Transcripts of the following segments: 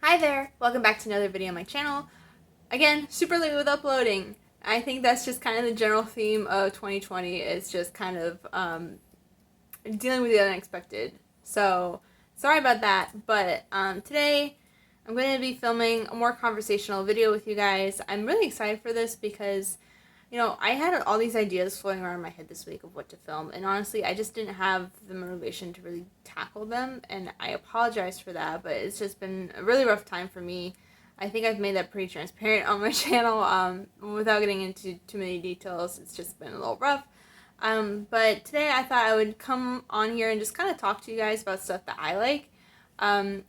Hi there! Welcome back to another video on my channel. Again, super late with uploading. I think that's just kind of the general theme of 2020. It's just kind of dealing with the unexpected. So, sorry about that, but today I'm going to be filming a more conversational video with you guys. I'm really excited for this because, I had all these ideas floating around in my head this week of what to film, and honestly, I just didn't have the motivation to really tackle them, and I apologize for that, but it's just been a really rough time for me. I think I've made that pretty transparent on my channel, without getting into too many details. It's just been a little rough. But today I thought I would come on here and just kind of talk to you guys about stuff that I like,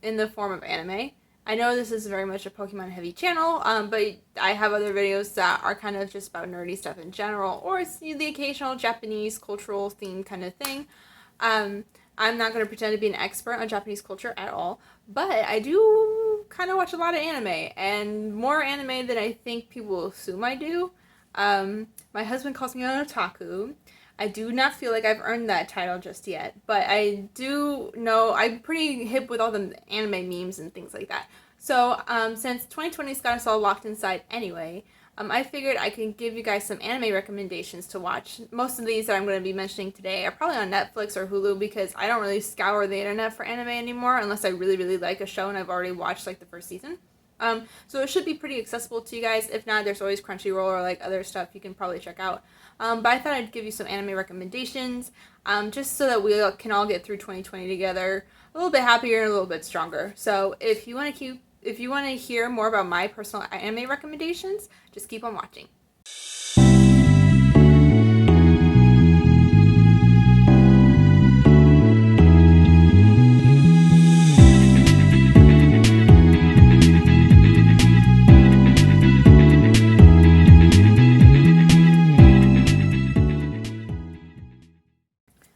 in the form of anime. I know this is very much a Pokemon heavy channel, but I have other videos that are kind of just about nerdy stuff in general, or it's the occasional Japanese cultural theme kind of thing. I'm not going to pretend to be an expert on Japanese culture at all, but I do kind of watch a lot of anime, and more anime than I think people assume I do. My husband calls me an otaku. I do not feel like I've earned that title just yet, but I do know I'm pretty hip with all the anime memes and things like that. So, since 2020's got us all locked inside anyway, I figured I could give you guys some anime recommendations to watch. Most of these that I'm going to be mentioning today are probably on Netflix or Hulu because I don't really scour the internet for anime anymore unless I really, really like a show and I've already watched like the first season. So it should be pretty accessible to you guys. If not, there's always Crunchyroll or like other stuff you can probably check out. But I thought I'd give you some anime recommendations, just so that we can all get through 2020 together a little bit happier and a little bit stronger. So if you want to hear more about my personal anime recommendations, just keep on watching.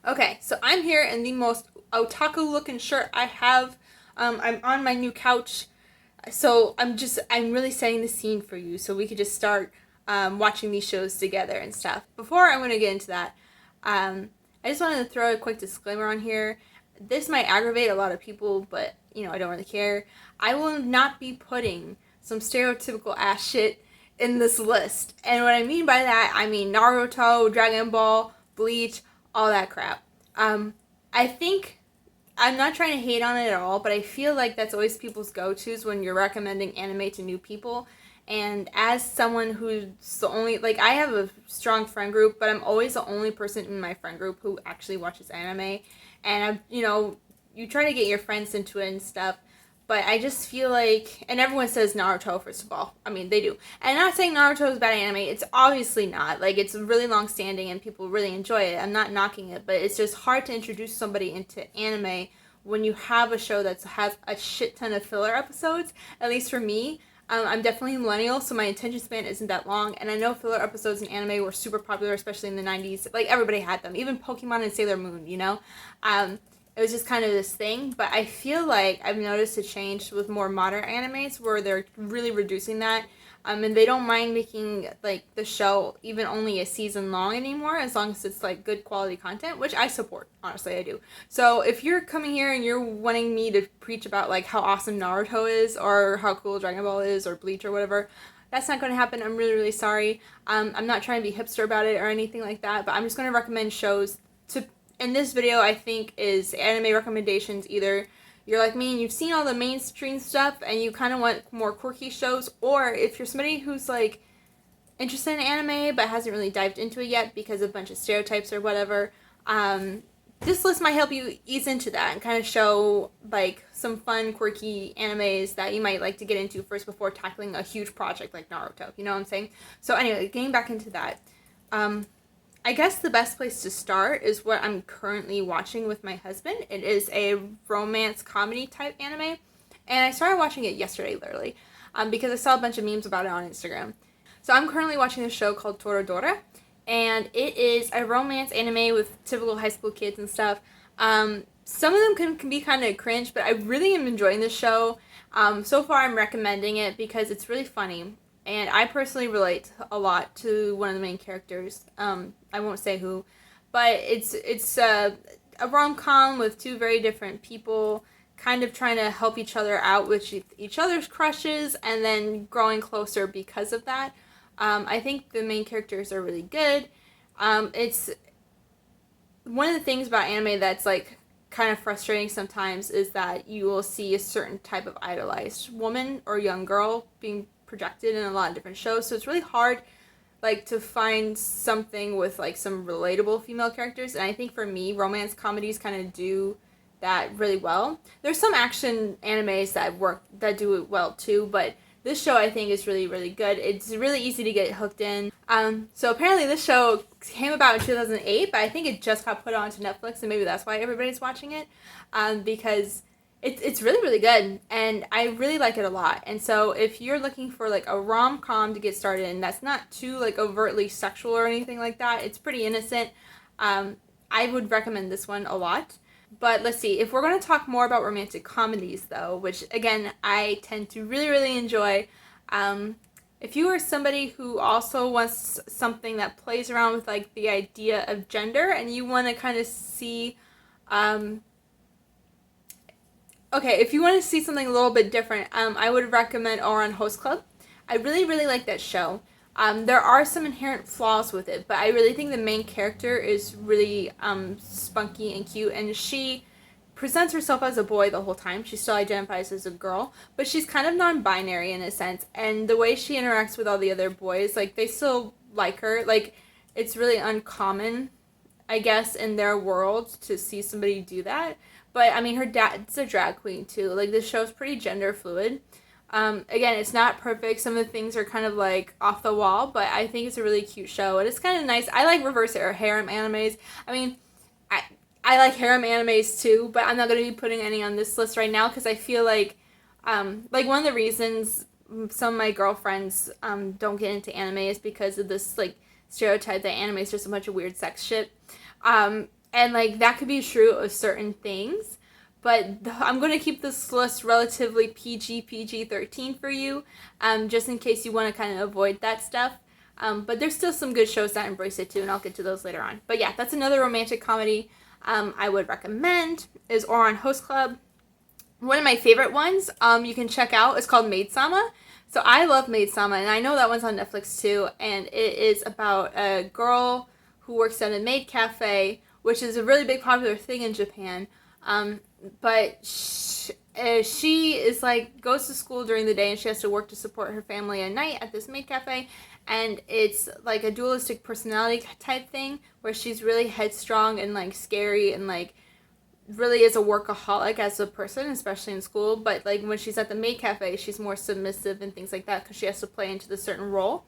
Okay, so I'm here in the most otaku looking shirt I have. I'm on my new couch, so I'm really setting the scene for you so we could just start watching these shows together and stuff. Before I'm going to get into that, I just wanted to throw a quick disclaimer on here. This might aggravate a lot of people, but I don't really care. I will not be putting some stereotypical ass shit in this list. And what I mean by that, I mean Naruto, Dragon Ball, Bleach, all that crap. I think I'm not trying to hate on it at all, but I feel like that's always people's go-tos when you're recommending anime to new people. And as someone who's the only, like, I have a strong friend group, but I'm always the only person in my friend group who actually watches anime. And you try to get your friends into it and stuff. But I just feel like, and everyone says Naruto, first of all. I mean, they do. And I'm not saying Naruto is bad anime. It's obviously not. Like, it's really long-standing and people really enjoy it. I'm not knocking it. But it's just hard to introduce somebody into anime when you have a show that has a shit ton of filler episodes. At least for me. I'm definitely a millennial, so my attention span isn't that long. And I know filler episodes in anime were super popular, especially in the 90s. Like, everybody had them. Even Pokemon and Sailor Moon, it was just kind of this thing, but I feel like I've noticed a change with more modern animes where they're really reducing that, and they don't mind making like the show even only a season long anymore, as long as it's like good quality content, which I support. Honestly, I do. So if you're coming here and you're wanting me to preach about like how awesome Naruto is, or how cool Dragon Ball is, or Bleach or whatever, that's not going to happen. I'm really, really sorry. I'm not trying to be hipster about it or anything like that, but I'm just going to recommend shows to. In this video, I think, is anime recommendations. Either you're like me and you've seen all the mainstream stuff and you kind of want more quirky shows, or if you're somebody who's like interested in anime but hasn't really dived into it yet because of a bunch of stereotypes or whatever, this list might help you ease into that and kind of show like some fun, quirky animes that you might like to get into first before tackling a huge project like Naruto. You know what I'm saying? So anyway, getting back into that. I guess the best place to start is what I'm currently watching with my husband. It is a romance comedy type anime, and I started watching it yesterday, literally, because I saw a bunch of memes about it on Instagram. So I'm currently watching a show called Toradora, and it is a romance anime with typical high school kids and stuff. Some of them can be kind of cringe, but I really am enjoying this show. So far I'm recommending it because it's really funny. And I personally relate a lot to one of the main characters. I won't say who, but it's a rom-com with two very different people kind of trying to help each other out with each other's crushes and then growing closer because of that. I think the main characters are really good. It's one of the things about anime that's like kind of frustrating sometimes is that you will see a certain type of idolized woman or young girl being projected in a lot of different shows. So it's really hard like to find something with like some relatable female characters. And I think for me, romance comedies kind of do that really well. There's some action animes that do it well too, but this show I think is really, really good. It's really easy to get hooked in. So apparently this show came about in 2008, but I think it just got put onto Netflix, and maybe that's why everybody's watching it, because it's really, really good, and I really like it a lot. And so if you're looking for like a rom-com to get started in, that's not too like overtly sexual or anything like that. It's pretty innocent. I would recommend this one a lot. But let's see, if we're going to talk more about romantic comedies, though, which, again, I tend to really, really enjoy, if you are somebody who also wants something that plays around with, like, the idea of gender, and you want to kind of see, if you want to see something a little bit different, I would recommend Ouran Host Club. I really, really like that show. There are some inherent flaws with it, but I really think the main character is really spunky and cute, and she presents herself as a boy the whole time. She still identifies as a girl, but she's kind of non-binary in a sense, and the way she interacts with all the other boys, like, they still like her. Like, it's really uncommon, I guess, in their world to see somebody do that. But, I mean, her dad's a drag queen, too. Like, this show's pretty gender fluid. Again, it's not perfect. Some of the things are kind of like off the wall, but I think it's a really cute show, and it's kind of nice. I like reverse or harem animes. I mean, I like harem animes too, but I'm not going to be putting any on this list right now because I feel like one of the reasons some of my girlfriends don't get into anime is because of this like stereotype that anime is just a bunch of weird sex shit. And like that could be true of certain things. But I'm going to keep this list relatively PG-13 for you, just in case you want to kind of avoid that stuff. But there's still some good shows that embrace it too, and I'll get to those later on. But yeah, that's another romantic comedy I would recommend is Ouran Host Club. One of my favorite ones you can check out is called Maid Sama. So I love Maid Sama, and I know that one's on Netflix too, and it is about a girl who works at a maid cafe, which is a really big popular thing in Japan. But she is like goes to school during the day and she has to work to support her family at night at this maid cafe, and it's like a dualistic personality type thing where she's really headstrong and like scary and like really is a workaholic as a person, especially in school, but like when she's at the maid cafe she's more submissive and things like that because she has to play into the certain role.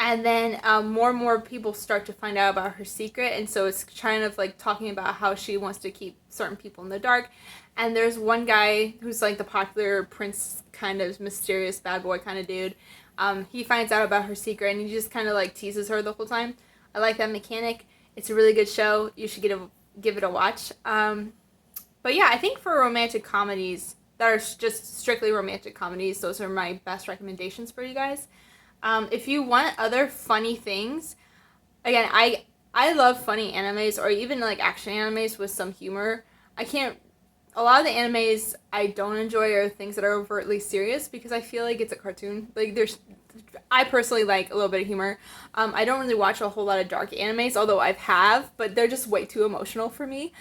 And then more and more people start to find out about her secret, and so it's kind of like talking about how she wants to keep certain people in the dark. And there's one guy who's like the popular prince, kind of mysterious bad boy kind of dude. He finds out about her secret, and he just kind of like teases her the whole time. I like that mechanic. It's a really good show. You should give it a watch. But yeah, I think for romantic comedies that are just strictly romantic comedies, those are my best recommendations for you guys. If you want other funny things, again, I love funny animes or even like action animes with some humor. A lot of the animes I don't enjoy are things that are overtly serious because I feel like it's a cartoon. Like I personally like a little bit of humor. I don't really watch a whole lot of dark animes, although I have, but they're just way too emotional for me.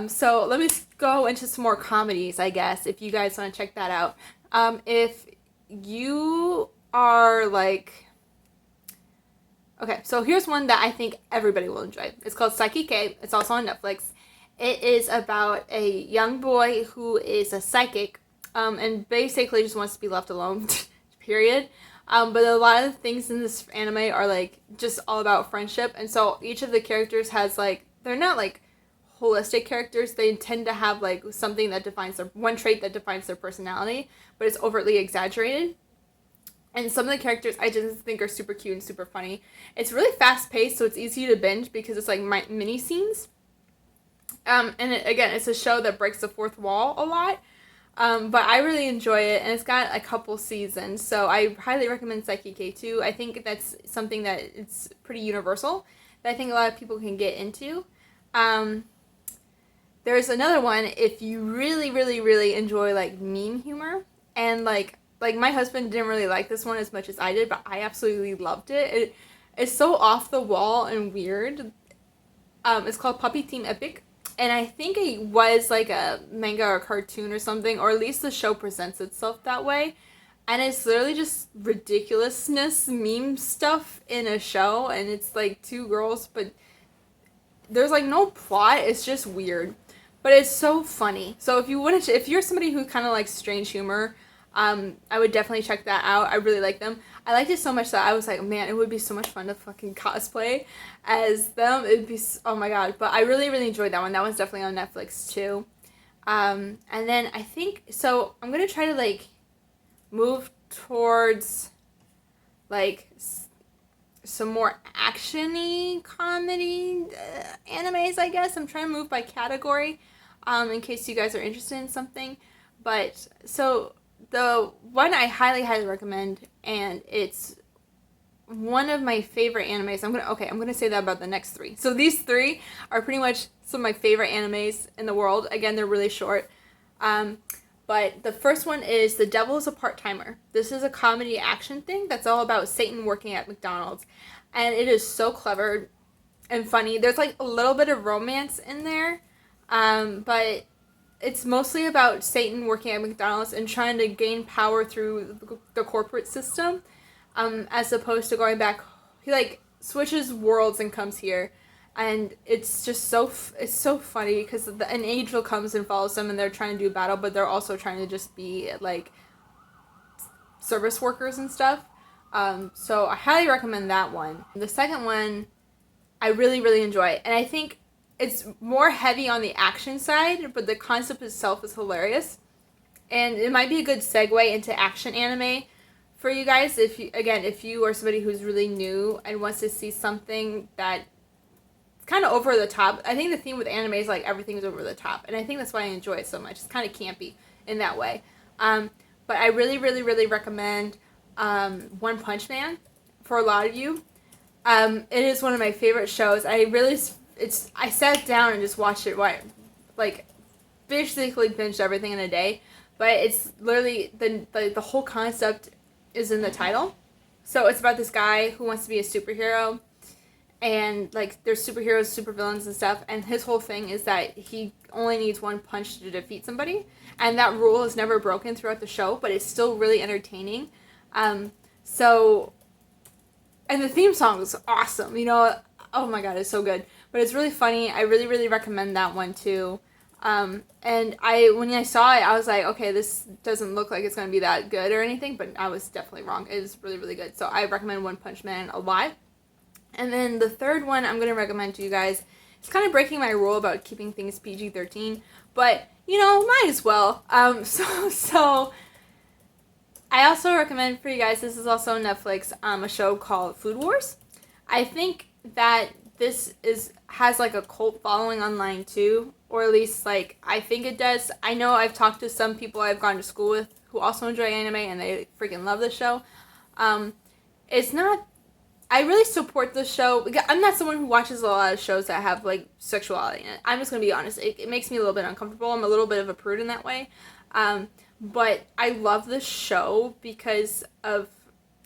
So let me go into some more comedies, I guess, if you guys want to check that out. If you are like... Okay, so here's one that I think everybody will enjoy. It's called Psyche K. It's also on Netflix. It is about a young boy who is a psychic, and basically just wants to be left alone, period. But a lot of the things in this anime are like just all about friendship, and so each of the characters has like, they're not like holistic characters. They tend to have like something that defines one trait that defines their personality, but it's overtly exaggerated. And some of the characters I just think are super cute and super funny. It's really fast paced, so it's easy to binge because it's like mini scenes. Again, it's a show that breaks the fourth wall a lot. But I really enjoy it, and it's got a couple seasons, so I highly recommend Psyche K too. I think that's something that it's pretty universal, that I think a lot of people can get into. there's another one if you really, really, really enjoy like meme humor, and like my husband didn't really like this one as much as I did, but I absolutely loved it. It's so off the wall and weird. It's called Puppy Team Epic, and I think it was like a manga or cartoon or something, or at least the show presents itself that way. And it's literally just ridiculousness, meme stuff in a show, and it's like two girls, but there's like no plot. It's just weird, but it's so funny. So if you're somebody who kind of likes strange humor, I would definitely check that out. I really like them. I liked it so much that I was like, man, it would be so much fun to fucking cosplay as them. It'd be, oh my god. But I really, really enjoyed that one. That one's definitely on Netflix too. And then I think, so I'm gonna try to like move towards like some more action-y comedy animes, I guess. I'm trying to move by category, in case you guys are interested in something. But so the one I highly, highly recommend, and it's one of my favorite animes. I'm gonna say that about the next three. So these three are pretty much some of my favorite animes in the world. Again, they're really short. But the first one is The Devil is a Part-Timer. This is a comedy action thing that's all about Satan working at McDonald's. And it is so clever and funny. There's like a little bit of romance in there. But it's mostly about Satan working at McDonald's and trying to gain power through the corporate system. As opposed to going back. He like switches worlds and comes here. And it's just it's so funny because an angel comes and follows them, and they're trying to do battle, but they're also trying to just be like service workers and stuff. So I highly recommend that one. The second one, I really, really enjoy, and I think it's more heavy on the action side, but the concept itself is hilarious, and it might be a good segue into action anime for you guys. If you are somebody who's really new and wants to see something that kind of over the top. I think the theme with anime is like everything's over the top, and I think that's why I enjoy it so much. It's kind of campy in that way. But I really, really, really recommend One Punch Man for a lot of you. It is one of my favorite shows. I sat down and just watched it. Like basically binged everything in a day. But it's literally the whole concept is in the title. So it's about this guy who wants to be a superhero. And like there's superheroes, supervillains and stuff, and his whole thing is that he only needs one punch to defeat somebody, and that rule is never broken throughout the show, but it's still really entertaining. And the theme song is awesome, oh my god, it's so good, but it's really funny. I really, really recommend that one too. And when I saw it, I was like, okay, this doesn't look like it's going to be that good or anything, but I was definitely wrong. It is really, really good, so I recommend One Punch Man a lot. And then the third one I'm going to recommend to you guys, it's kind of breaking my rule about keeping things PG-13, but, might as well. So I also recommend for you guys, this is also on Netflix, a show called Food Wars. I think that this has like a cult following online too, or at least like I think it does. I know I've talked to some people I've gone to school with who also enjoy anime, and they freaking love this show. I really support this show. I'm not someone who watches a lot of shows that have, like, sexuality in it. I'm just going to be honest. It makes me a little bit uncomfortable. I'm a little bit of a prude in that way. But I love this show because of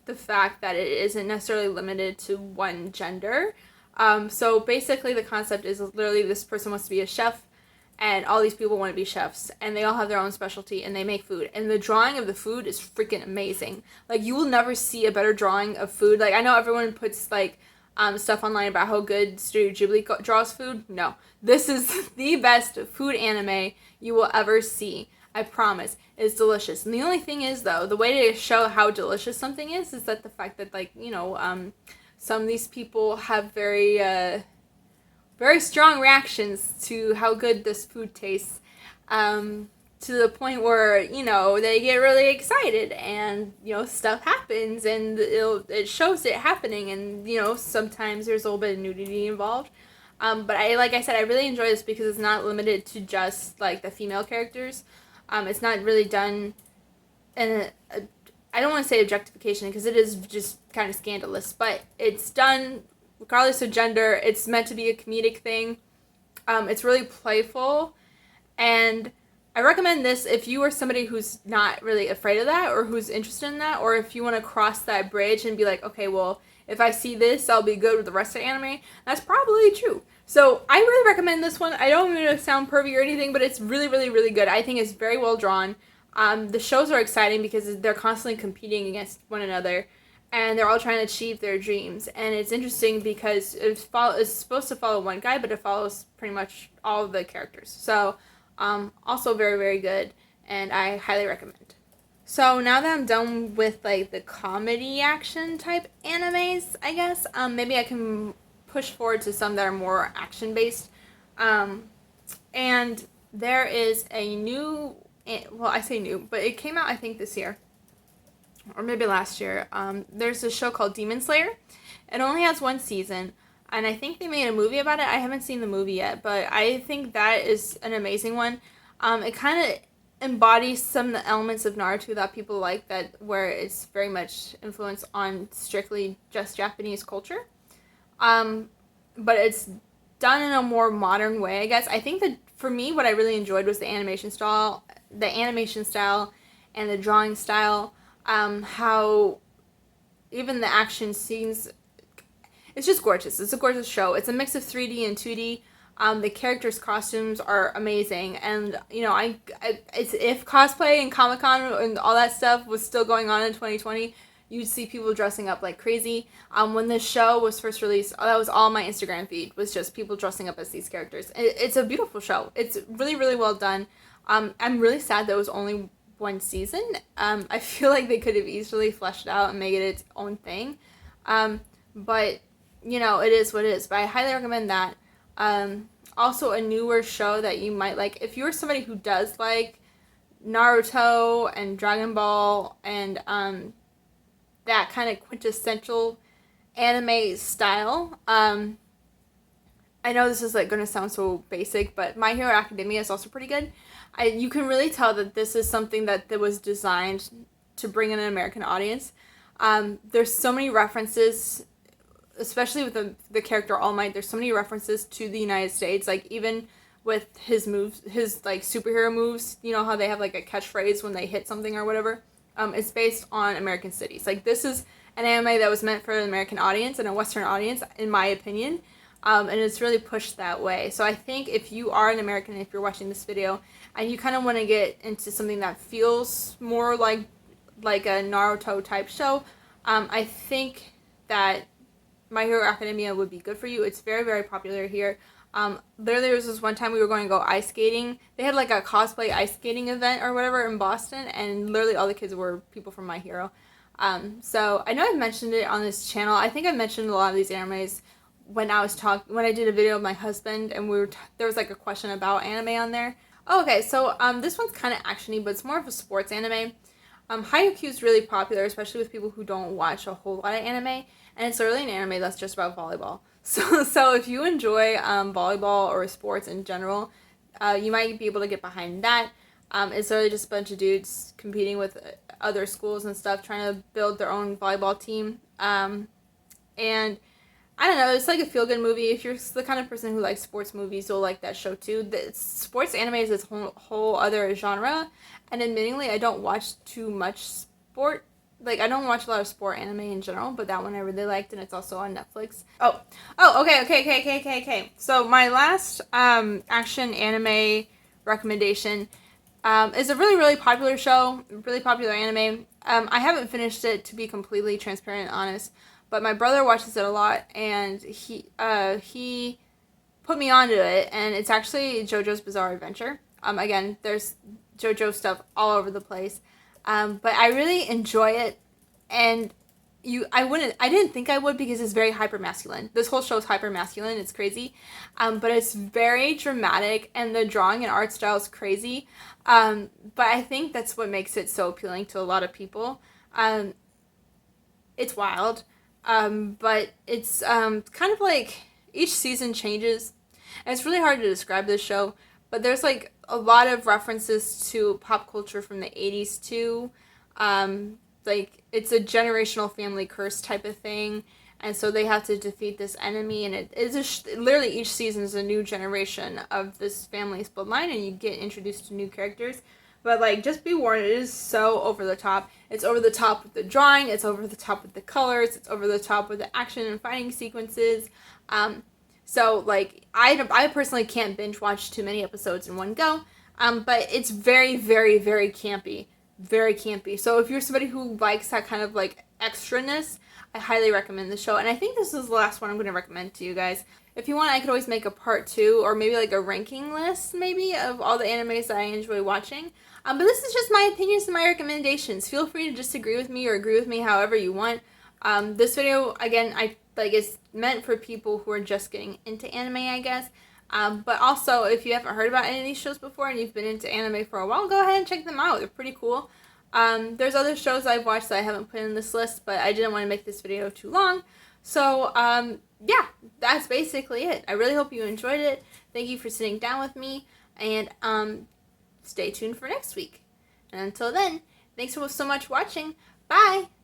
the fact that it isn't necessarily limited to one gender. So basically the concept is literally this person wants to be a chef, and all these people want to be chefs, and they all have their own specialty, and they make food, and the drawing of the food is freaking amazing. Like, you will never see a better drawing of food. Like, I know everyone puts, like, stuff online about how good Studio Ghibli draws food. No. This is the best food anime you will ever see. I promise. It's delicious. And the only thing is, though, the way to show how delicious something is that the fact that, like, some of these people have very strong reactions to how good this food tastes, to the point where, they get really excited, and, stuff happens, and it shows it happening, and, sometimes there's a little bit of nudity involved. But like I said, I really enjoy this because it's not limited to just, like, the female characters. It's not really done in I don't want to say objectification, because it is just kind of scandalous, but it's done regardless of gender. It's meant to be a comedic thing. It's really playful, And I recommend this if you are somebody who's not really afraid of that or who's interested in that, or if you want to cross that bridge and be like, okay, well, if I see this, I'll be good with the rest of anime. That's probably true. So I really recommend this one. I don't mean to sound pervy or anything, but it's really, really, really good. I think it's very well drawn. The shows are exciting because they're constantly competing against one another, and they're all trying to achieve their dreams. And it's interesting because it's supposed to follow one guy, but it follows pretty much all of the characters. So also very, very good, and I highly recommend. So now that I'm done with like the comedy action type animes, I guess, maybe I can push forward to some that are more action based. And there is a new, well, I say new, but it came out I think this year, or maybe last year. There's a show called Demon Slayer. It only has one season, and I think they made a movie about it. I haven't seen the movie yet, but I think that is an amazing one. It kind of embodies some of the elements of Naruto that people like, that where it's very much influenced on strictly just Japanese culture. But it's done in a more modern way, I guess. I think that for me, what I really enjoyed was the animation style, and the drawing style. How even the action scenes, it's just gorgeous. It's a gorgeous show. It's a mix of 3D and 2D. The characters' costumes are amazing, and you know, it's, if cosplay and Comic-Con and all that stuff was still going on in 2020, you'd see people dressing up like crazy. When this show was first released, that was all my Instagram feed, was just people dressing up as these characters. It's a beautiful show. It's really, really well done. I'm really sad that it was only one season. I feel like they could have easily fleshed it out and made it its own thing. But you know, it is what it is. But I highly recommend that. Also, a newer show that you might like, if you're somebody who does like Naruto and Dragon Ball and that kind of quintessential anime style. I know this is like going to sound so basic, but My Hero Academia is also pretty good. You can really tell that this is something that was designed to bring in an American audience. There's so many references, especially with the character All Might. There's so many references to the United States, like even with his moves, his like superhero moves. You know how they have like a catchphrase when they hit something or whatever. It's based on American cities. Like, this is an anime that was meant for an American audience and a Western audience, in my opinion. And it's really pushed that way. So I think if you are an American, if you're watching this video, and you kind of want to get into something that feels more like a Naruto type show, I think that My Hero Academia would be good for you. It's very, very popular here. Literally, there was this one time we were going to go ice skating. They had like a cosplay ice skating event or whatever in Boston, and literally all the kids were people from My Hero. So I know I've mentioned it on this channel. I think I mentioned a lot of these animes when I did a video with my husband, and there was like a question about anime on there. Oh, okay, so this one's kind of actiony, but it's more of a sports anime. Haikyuu is really popular, especially with people who don't watch a whole lot of anime, and it's literally an anime that's just about volleyball. So if you enjoy volleyball or sports in general, you might be able to get behind that. It's literally just a bunch of dudes competing with other schools and stuff, trying to build their own volleyball team. And I don't know, it's like a feel-good movie. If you're the kind of person who likes sports movies, you'll like that show too. The sports anime is this whole other genre, and admittingly, I don't watch too much sport. Like, I don't watch a lot of sport anime in general, but that one I really liked, and it's also on Netflix. Okay. So my last action anime recommendation is a really, really popular show, really popular anime. I haven't finished it, to be completely transparent and honest, but my brother watches it a lot, and he put me onto it, and it's actually JoJo's Bizarre Adventure. Again, there's JoJo stuff all over the place. But I really enjoy it, and I didn't think I would, because it's very hyper masculine. This whole show is hyper masculine. It's crazy, but it's very dramatic, and the drawing and art style is crazy. But I think that's what makes it so appealing to a lot of people. It's wild, but it's kind of like each season changes, and it's really hard to describe this show. But there's like a lot of references to pop culture from the 80s too. Like, it's a generational family curse type of thing. and so they have to defeat this enemy, and it is literally each season is a new generation of this family's bloodline, and you get introduced to new characters. But like, just be warned, it is so over the top. It's over the top with the drawing, it's over the top with the colors, it's over the top with the action and fighting sequences. So like, I personally can't binge watch too many episodes in one go. But it's very, very, very campy. Very campy. So if you're somebody who likes that kind of like extraness, I highly recommend the show. And I think this is the last one I'm going to recommend to you guys. If you want, I could always make a part 2 or maybe like a ranking list maybe of all the animes that I enjoy watching. But this is just my opinions and my recommendations. Feel free to disagree with me or agree with me however you want. This video, again, is meant for people who are just getting into anime, I guess. But also, if you haven't heard about any of these shows before and you've been into anime for a while, go ahead and check them out. They're pretty cool. There's other shows I've watched that I haven't put in this list, but I didn't want to make this video too long. So, yeah, that's basically it. I really hope you enjoyed it. Thank you for sitting down with me, and stay tuned for next week. And until then, thanks so much for watching. Bye!